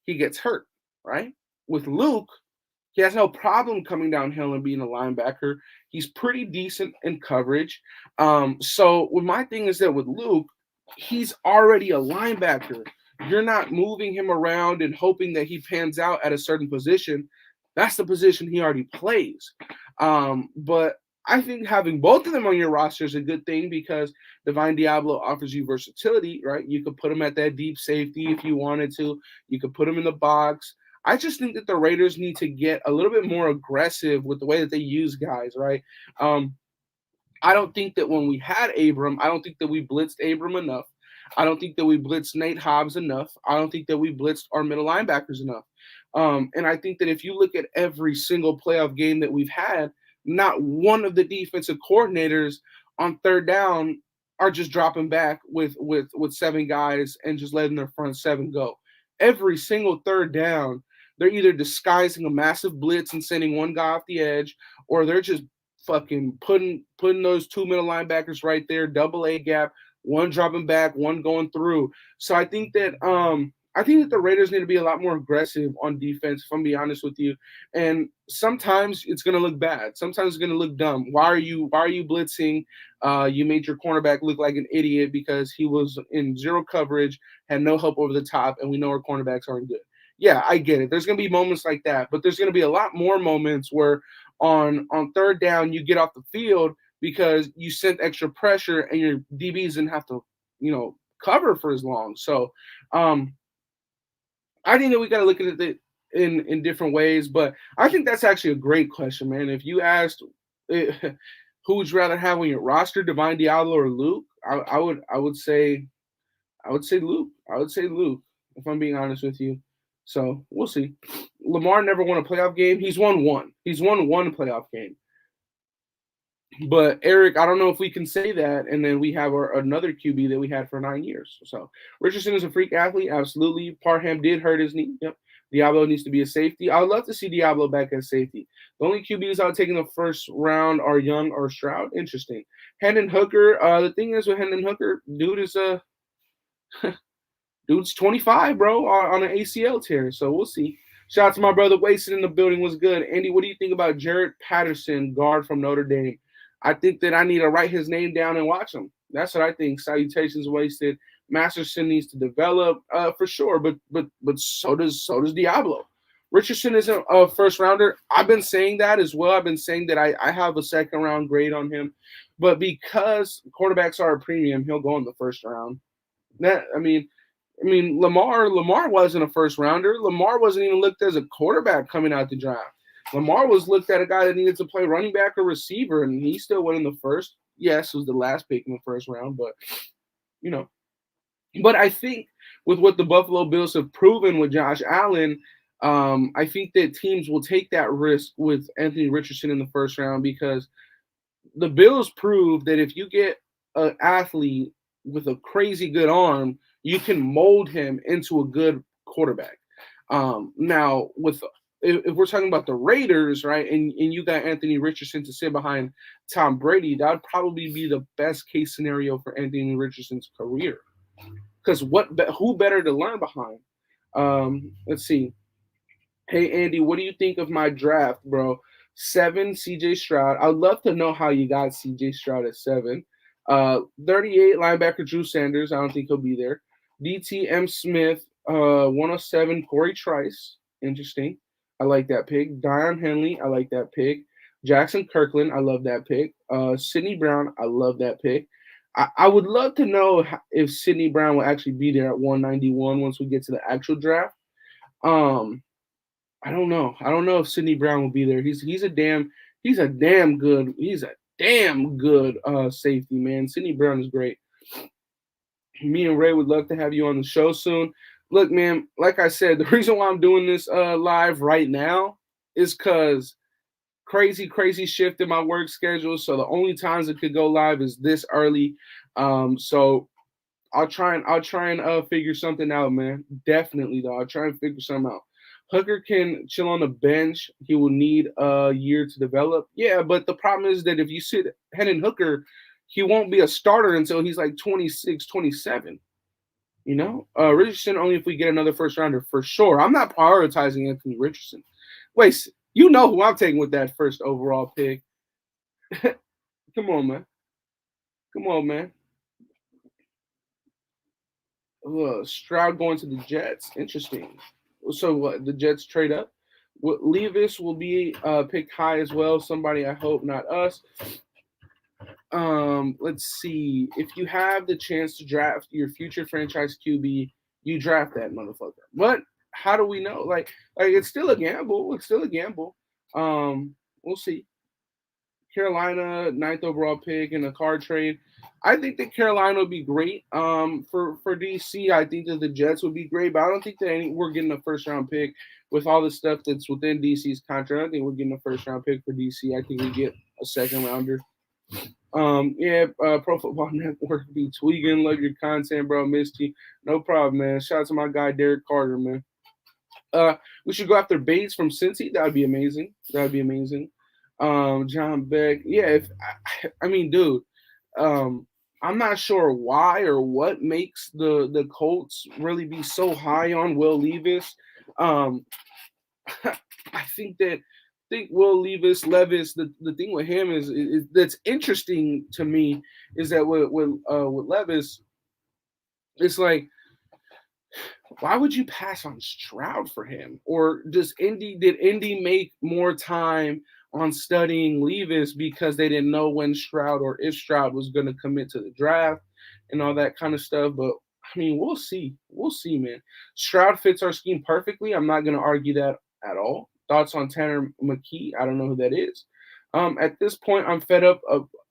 he gets hurt, right? With Luke, he has no problem coming downhill and being a linebacker. He's pretty decent in coverage. So with my thing is that with Luke, he's already a linebacker. You're not moving him around and hoping that he pans out at a certain position. That's the position he already plays. But I think having both of them on your roster is a good thing because Divine Diablo offers you versatility, right? You could put him at that deep safety if you wanted to. You could put him in the box. I just think that the Raiders need to get a little bit more aggressive with the way that they use guys, right? I don't think that when we had Abram, I don't think that we blitzed Abram enough. I don't think that we blitzed Nate Hobbs enough. I don't think that we blitzed our middle linebackers enough. And I think that if you look at every single playoff game that we've had, not one of the defensive coordinators on third down are just dropping back with seven guys and just letting their front seven go. Every single third down, they're either disguising a massive blitz and sending one guy off the edge, or they're just fucking putting those two middle linebackers right there, double A gap, one dropping back, one going through. So I think that the Raiders need to be a lot more aggressive on defense, if I'm being honest with you. And sometimes it's gonna look bad. Sometimes it's gonna look dumb. Why are you blitzing? You made your cornerback look like an idiot because he was in zero coverage, had no help over the top, and we know our cornerbacks aren't good. Yeah, I get it. There's gonna be moments like that, but there's gonna be a lot more moments where on third down you get off the field because you sent extra pressure and your DBs didn't have to, cover for as long. So I think that we got to look at it in different ways, but I think that's actually a great question, man. If you asked who would you rather have on your roster, Divine Diablo or Luke, I would say Luke. I would say Luke, if I'm being honest with you. So we'll see. Lamar never won a playoff game. He's won one. He's won one playoff game. But Eric, I don't know if we can say that, and then we have another QB that we had for 9 years. So Richardson is a freak athlete, absolutely. Parham did hurt his knee. Yep. Diablo needs to be a safety. I would love to see Diablo back as safety. The only QBs I would take in the first round are Young or Stroud. Interesting. Hendon Hooker. The thing is with Hendon Hooker, dude is dude's 25, bro, on an ACL tear. So we'll see. Shout out to my brother Wasted in the building. Was good. Andy, what do you think about Jared Patterson, guard from Notre Dame? I think that I need to write his name down and watch him. That's what I think. Salutations, Wasted. Masterson needs to develop for sure, but so does Diablo. Richardson isn't a first rounder. I've been saying that as well. I've been saying that I have a second round grade on him, but because quarterbacks are a premium, he'll go in the first round. Lamar wasn't a first rounder. Lamar wasn't even looked as a quarterback coming out the draft. Lamar was looked at a guy that needed to play running back or receiver, and he still went in the first. Yes, it was the last pick in the first round, but But I think with what the Buffalo Bills have proven with Josh Allen, I think that teams will take that risk with Anthony Richardson in the first round because the Bills prove that if you get an athlete with a crazy good arm, you can mold him into a good quarterback. Now, if we're talking about the Raiders, right, and you got Anthony Richardson to sit behind Tom Brady, that would probably be the best case scenario for Anthony Richardson's career. Because who better to learn behind? Let's see. Hey, Andy, what do you think of my draft, bro? 7, CJ Stroud. I'd love to know how you got CJ Stroud at 7. 38, linebacker Drew Sanders. I don't think he'll be there. DTM Smith, 107, Corey Trice. Interesting. I like that pick. Dion Henley. I like that pick. Jackson Kirkland. I love that pick. Sidney Brown. I love that pick. I would love to know if Sidney Brown will actually be there at 191 once we get to the actual draft. I don't know. I don't know if Sidney Brown will be there. He's a damn good safety, man. Sidney Brown is great. Me and Ray would love to have you on the show soon. Look, man, like I said, the reason why I'm doing this live right now is because crazy shift in my work schedule. So the only times it could go live is this early. So I'll try and figure something out, man. Definitely though. I'll try and figure something out. Hooker can chill on the bench. He will need a year to develop. Yeah, but the problem is that if you sit Hendon Hooker, he won't be a starter until he's like 26, 27. You know? Richardson only if we get another first rounder for sure. I'm not prioritizing Anthony Richardson. Wait, you know who I'm taking with that first overall pick. Come on, man. Come on, man. Stroud going to the Jets. Interesting. So what? The Jets trade up. Levis will be picked high as well. Somebody I hope, not us. Let's see. If you have the chance to draft your future franchise QB, you draft that motherfucker. But how do we know? Like it's still a gamble. It's still a gamble. We'll see. Carolina, ninth overall pick in a card trade. I think that Carolina would be great. For DC, I think that the Jets would be great, but I don't think that we're getting a first round pick with all the stuff that's within DC's contract. I don't think we're getting a first round pick for DC. I think we get a second rounder. Pro Football Network be tweaking. Love your content, bro. Missed you. No problem, man. Shout out to my guy Derek Carter, man. We should go after Bates from Cincy. That would be amazing. That would be amazing. John Beck. Yeah, I mean, dude, I'm not sure why or what makes the Colts really be so high on Will Levis. I think Will Levis, the thing with him is that's interesting to me is that with Levis, it's like, why would you pass on Stroud for him? Or did Indy make more time on studying Levis because they didn't know when Stroud or if Stroud was going to commit to the draft and all that kind of stuff? But I mean, we'll see. We'll see, man. Stroud fits our scheme perfectly. I'm not going to argue that at all. Thoughts on Tanner McKee? I don't know who that is. At this point, I'm fed up.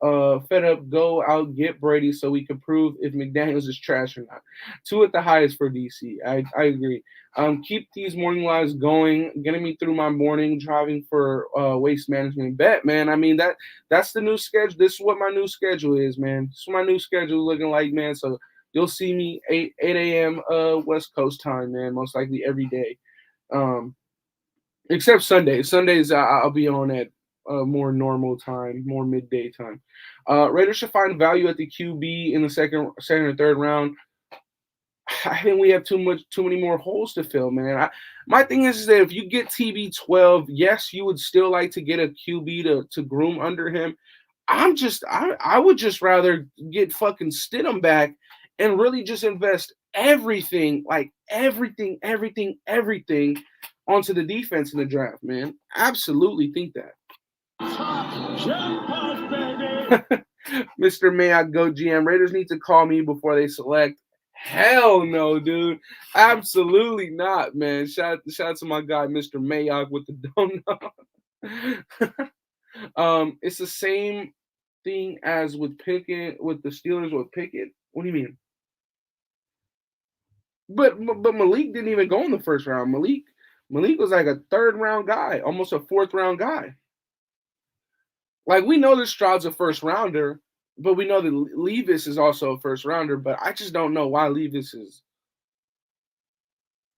Go out, get Brady so we can prove if McDaniels is trash or not. 2 at the highest for DC. I agree. Keep these morning lives going, getting me through my morning, driving for waste management. Bet, man. I mean that's the new schedule. This is what my new schedule is, man. This is what my new schedule is looking like, man. So you'll see me 8 a.m. West Coast time, man. Most likely every day, except Sundays. Sundays I'll be on at more normal time, more midday time. Raiders should find value at the QB in the second or third round. I think we have too many more holes to fill, man. My thing is that if you get TB12, yes, you would still like to get a QB to groom under him. I would just rather get fucking Stidham back and really just invest everything onto the defense in the draft, man. Absolutely think that. Mr. Mayock, go GM. Raiders need to call me before they select. Hell no, dude. Absolutely not, man. Shout out to my guy, Mr. Mayock, with the donut. It's the same thing as with Pickett, with the Steelers with Pickett. What do you mean? But Malik didn't even go in the first round. Malik was like a third round guy, almost a fourth round guy. Like, we know that Stroud's a first rounder, but we know that Levis is also a first rounder, but I just don't know why Levis is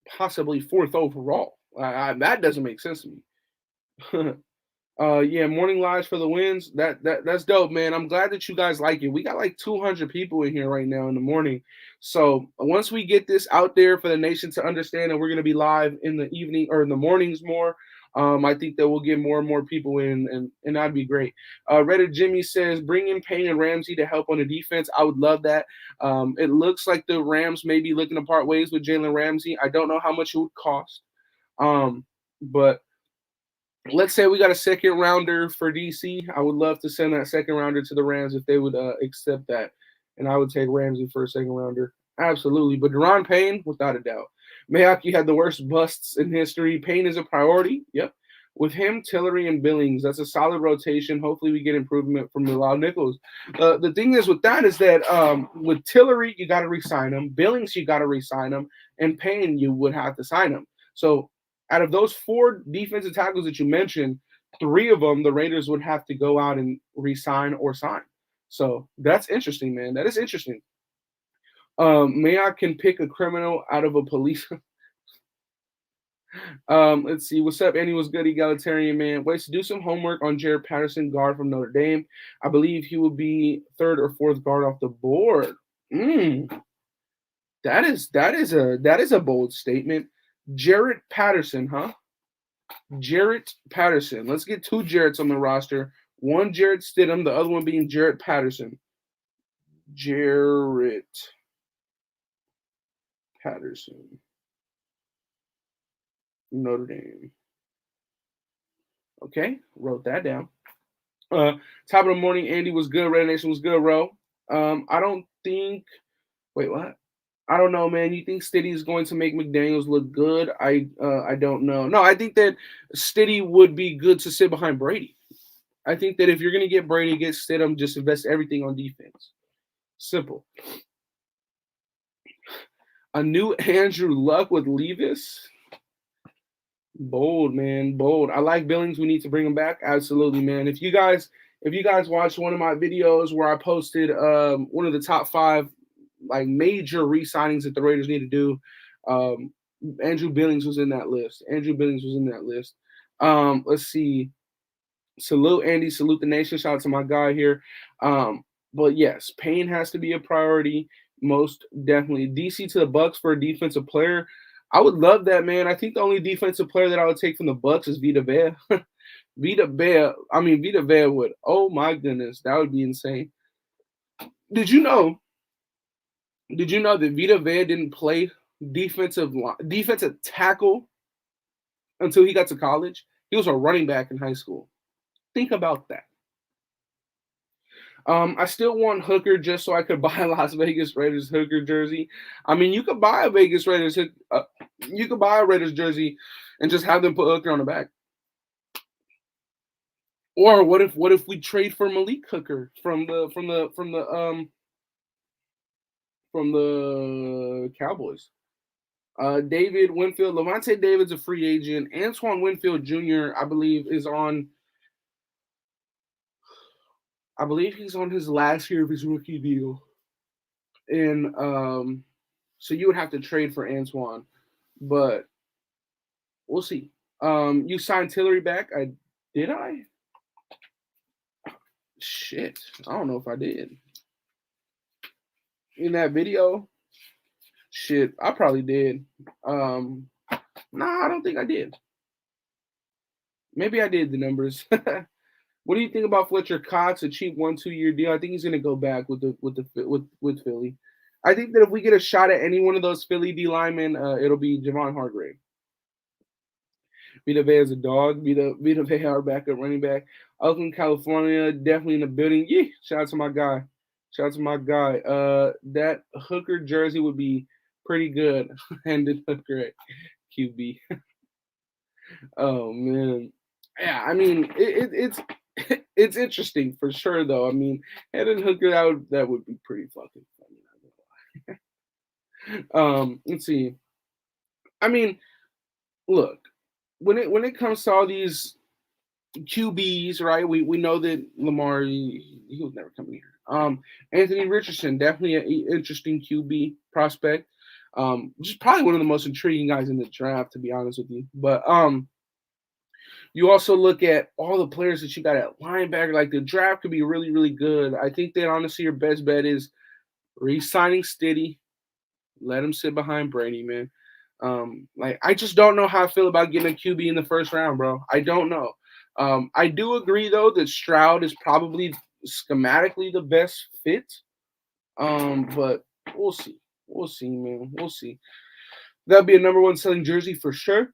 possibly fourth overall. That doesn't make sense to me. Morning lives for the wins. That's dope, man. I'm glad that you guys like it. We got like 200 people in here right now in the morning. So once we get this out there for the nation to understand that we're going to be live in the evening or in the mornings more, I think that we'll get more and more people in, and that'd be great. Reddit Jimmy says, bring in Payne and Ramsey to help on the defense. I would love that. It looks like the Rams may be looking to part ways with Jalen Ramsey. I don't know how much it would cost. But let's say we got a second rounder for DC. I would love to send that second rounder to the Rams if they would accept that. And I would take Ramsey for a second rounder. Absolutely. But Deron Payne, without a doubt. Mayock, you had the worst busts in history. Payne is a priority. Yep. With him, Tillery, and Billings, that's a solid rotation. Hopefully, we get improvement from Bilal Nichols. The thing is with that is that with Tillery, you got to re-sign him. Billings, you got to re-sign him. And Payne, you would have to sign him. So out of those 4 defensive tackles that you mentioned, 3 of them, the Raiders would have to go out and re-sign or sign. So that's interesting, man. That is interesting. Mayock can pick a criminal out of a police. Let's see. What's up, Andy? What's good, egalitarian man? Wait, to do some homework on Jared Patterson, guard from Notre Dame. I believe he will be 3rd or 4th guard off the board. That is a bold statement. Jared Patterson, huh? Jared Patterson. Let's get 2 Jareds on the roster. One Jarrett Stidham, the other one being Jared Patterson. Jared Patterson. Notre Dame. Okay, wrote that down. Top of the morning, Andy was good. Red Nation was good, bro. I don't think. Wait, what? I don't know, man. You think Stiddy is going to make McDaniels look good? I don't know. No, I think that Stiddy would be good to sit behind Brady. I think that if you're going to get Brady, get Stidham, just invest everything on defense. Simple. A new Andrew Luck with Levis. Bold, man. Bold. I like Billings. We need to bring him back. Absolutely, man. If you guys watched one of my videos where I posted one of the top 5 like major re-signings that the Raiders need to do, Andrew Billings was in that list. Let's see. Salute Andy, salute the nation. Shout out to my guy here. But yes, Payne has to be a priority, most definitely. DC to the Bucks for a defensive player. I would love that, man. I think the only defensive player that I would take from the Bucks is Vita Vea. Vita Vea would. Oh my goodness, that would be insane. Did you know that Vita Vea didn't play defensive tackle until he got to college? He was a running back in high school. Think about that. I still want Hooker just so I could buy a Las Vegas Raiders Hooker jersey. I mean, you could buy a Raiders jersey and just have them put Hooker on the back. Or what if we trade for Malik Hooker from the Cowboys? David Winfield, Levante David's a free agent. Antoine Winfield Jr., I believe he's on his last year of his rookie deal. And so you would have to trade for Antoine. But we'll see. You signed Tillery back. Did I? Shit. I don't know if I did. In that video? Shit, I probably did. Nah, I don't think I did. Maybe I did the numbers. What do you think about Fletcher Cox, a cheap 1-2 year deal? I think he's gonna go back with Philly. I think that if we get a shot at any one of those Philly D linemen, it'll be Javon Hargrave. Vita Vea is a dog. Vita Vea, our backup running back. Oakland, California, definitely in the building. Yeah, shout out to my guy. That Hooker jersey would be pretty good. Handed Hooker at QB. Oh man, yeah. I mean, it's interesting for sure though. I mean, Handed Hooker that would be pretty fucking funny. Let's see. I mean, look, when it comes to all these QBs, right? We know that Lamar he was never coming here. Anthony Richardson, definitely an interesting QB prospect. Just probably one of the most intriguing guys in the draft, to be honest with you. But you also look at all the players that you got at linebacker. Like the draft could be really, really good. I think that honestly your best bet is re-signing Stiddy. Let him sit behind Brady, man. Like I just don't know how I feel about getting a QB in the first round, bro. I don't know. I do agree though that Stroud is probably schematically the best fit. But we'll see. We'll see, man. We'll see. That'll be a number 1 selling jersey for sure.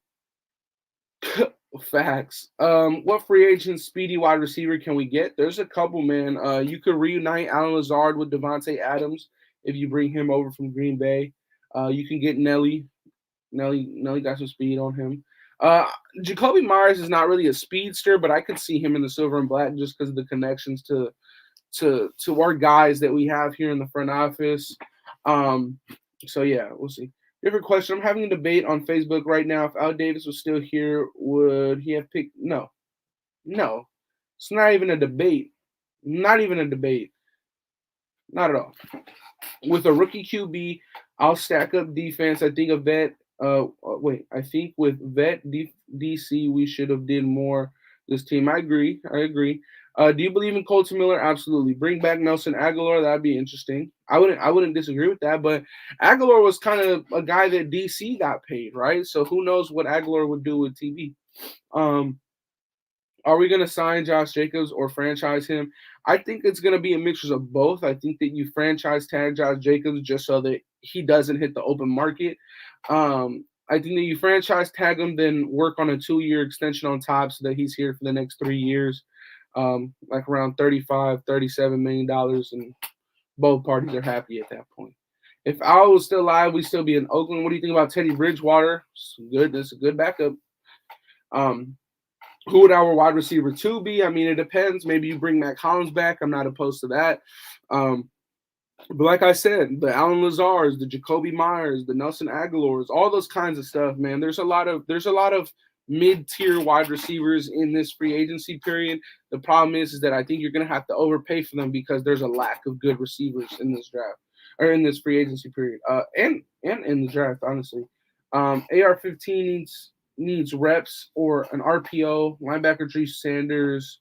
Facts. What free agent speedy wide receiver can we get? There's a couple, man. You could reunite Alan Lazard with Devontae Adams if you bring him over from Green Bay. You can get Nelly. Nelly got some speed on him. Jacoby Myers is not really a speedster, but I could see him in the silver and black just because of the connections to our guys that we have here in the front office. Um, so yeah, we'll see. Different question. I'm having a debate on Facebook right now. If Al Davis was still here, would he have picked? No, no. It's not even a debate. Not even a debate. Not at all. With a rookie QB, I'll stack up defense. I think a vet. I think with DC, we should have did more. This team, I agree. I agree. Do you believe in Colton Miller? Absolutely. Bring back Nelson Aguilar. That'd be interesting. I wouldn't disagree with that. But Aguilar was kind of a guy that DC got paid, right? So who knows what Aguilar would do with TV? Um, are we going to sign Josh Jacobs or franchise him? I think it's going to be a mixture of both. I think that you franchise tag Josh Jacobs just so that he doesn't hit the open market. I think that you franchise tag him, then work on a 2-year extension on top so that he's here for the next 3 years, like around $37 million, and both parties are happy at that point. If Al was still alive, we'd still be in Oakland. What do you think about Teddy Bridgewater? Good. That's a good backup. Who would our wide receiver 2 be? I mean, it depends. Maybe you bring Mac Hollins back. I'm not opposed to that. But like I said, the Alan Lazars, the Jacoby Myers, the Nelson Aguilars, all those kinds of stuff, man. There's a lot of mid-tier wide receivers in this free agency period. The problem is that I think you're going to have to overpay for them because there's a lack of good receivers in this draft or in this free agency period, and in the draft, honestly. AR-15 needs reps or an RPO. Linebacker Drew Sanders,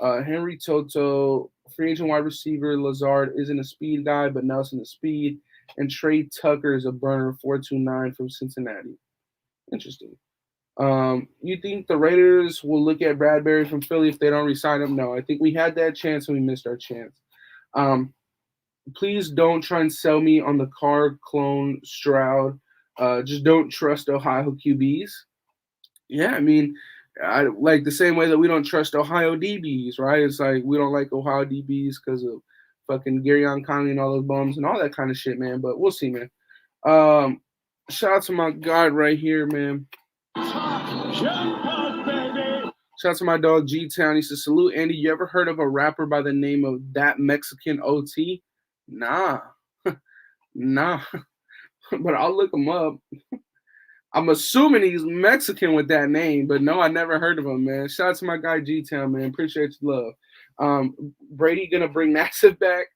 Henry Toto, free agent wide receiver Lazard isn't a speed guy, but Nelson is speed. And Trey Tucker is a burner, 4.29 from Cincinnati. Interesting. You think the Raiders will look at Bradbury from Philly if they don't re-sign him? No, I think we had that chance and we missed our chance. Please don't try and sell me on the Carr clone Stroud. Just don't trust Ohio QBs. Yeah, I mean, I like the same way that we don't trust Ohio DBs, right? It's like we don't like Ohio DBs because of fucking Garyon Conley and all those bums and all that kind of shit, man. But we'll see, man. Shout out to my guy right here, man. Shout out to my dog G-Town. He says, salute, Andy. You ever heard of a rapper by the name of That Mexican OT? Nah. Nah. But I'll look him up. I'm assuming he's Mexican with that name, but no, I never heard of him, man. Shout out to my guy G-Town, man. Appreciate your love. Brady gonna bring Massive back?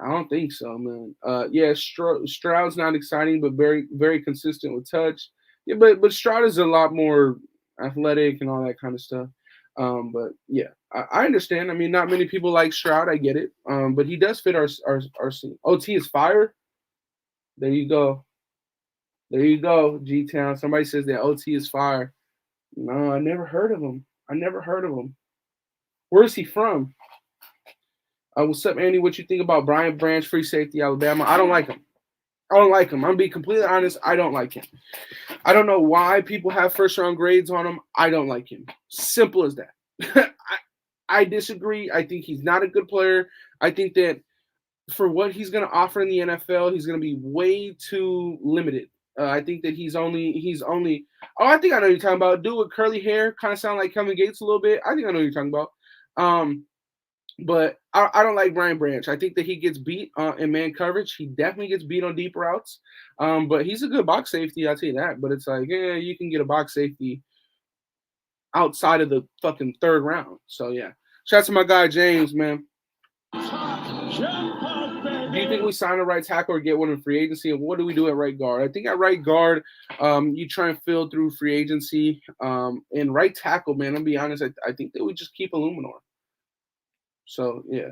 I don't think so, man. Yeah, Stroud's not exciting, but very, very consistent with touch. Yeah, but Stroud is a lot more athletic and all that kind of stuff. But yeah, I understand. I mean, not many people like Stroud. I get it. But he does fit our scene. OT is fire. There you go. There you go, G-Town. Somebody says that OT is fire. No, I never heard of him. Where is he from? What's up, Andy? What you think about Brian Branch, free safety, Alabama? I don't like him. I'm going to be completely honest. I don't like him. I don't know why people have first-round grades on him. I don't like him. Simple as that. I disagree. I think he's not a good player. I think that for what he's going to offer in the NFL, he's going to be way too limited. I think that he's only. Oh, I think I know what you're talking about. Dude with curly hair, kind of sound like Kevin Gates a little bit. I think I know what you're talking about. But I don't like Brian Branch. I think that he gets beat in man coverage. He definitely gets beat on deep routes. But he's a good box safety, I'll tell you that. But it's like, yeah, you can get a box safety outside of the fucking third round. So yeah, shout out to my guy James, man. Do you think we sign a right tackle or get one in free agency? And what do we do at right guard? I think at right guard, you try and fill through free agency. And right tackle, man, I'll be honest, I think that we just keep Illuminor. So yeah.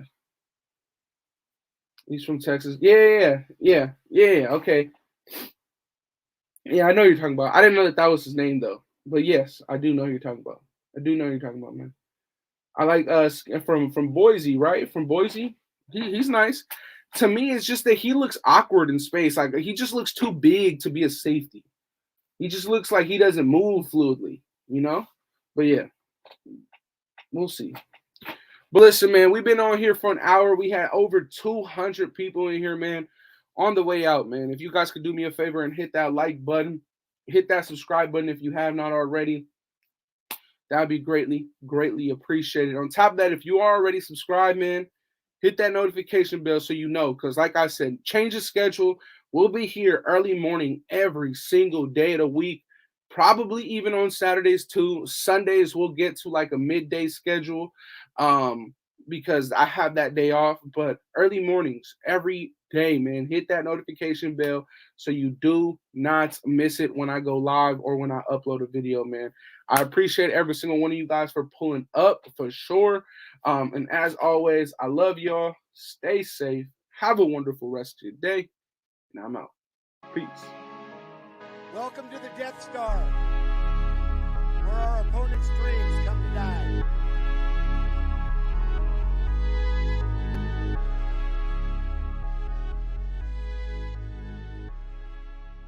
He's from Texas. Yeah. Okay. Yeah, I know you're talking about. I didn't know that was his name though. But yes, I do know who you're talking about. Man. I like from Boise, right? From Boise. He's nice. To me, it's just that he looks awkward in space. Like he just looks too big to be a safety. He just looks like he doesn't move fluidly, you know? But yeah. We'll see. But listen, man, we've been on here for an hour. We had over 200 people in here, man. On the way out, man. If you guys could do me a favor and hit that like button, hit that subscribe button if you have not already. That would be greatly appreciated. On top of that, if you are already subscribed, man, hit that notification bell so you know. Because like I said, change the schedule. We'll be here early morning every single day of the week, probably even on Saturdays too. Sundays we'll get to like a midday schedule because I have that day off. But early mornings every day, man, hit that notification bell so you do not miss it when I go live or when I upload a video, man. I appreciate every single one of you guys for pulling up for sure. And as always, I love y'all. Stay safe. Have a wonderful rest of your day. And I'm out. Peace. Welcome to the Death Star, where our opponent's dreams come to die.